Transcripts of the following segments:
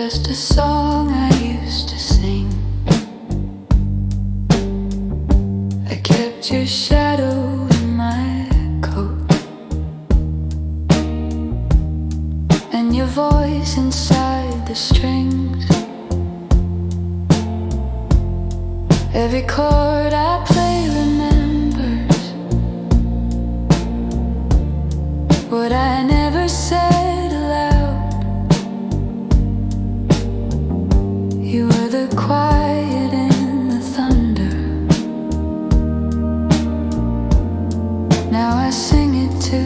just a song I used to sing. I kept your shadow in my coat, and your voice inside the strings. Every chord I play remembers what I never said aloud. You were the quiet in the thunder. Now I sing it to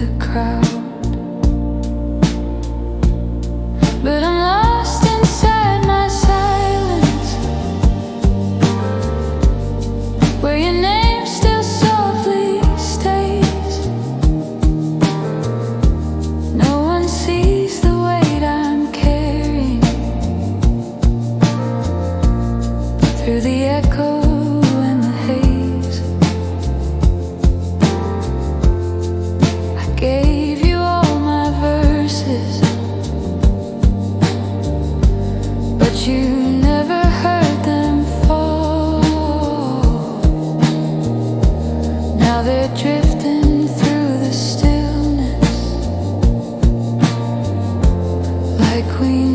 the crowd, but I'm lost inside my silence, where your name still softly stays. No one sees the weight I'm carrying through the echo and the haze. I gave you all my verses, but you never heard them fall. Now they're drifting through the stillness like we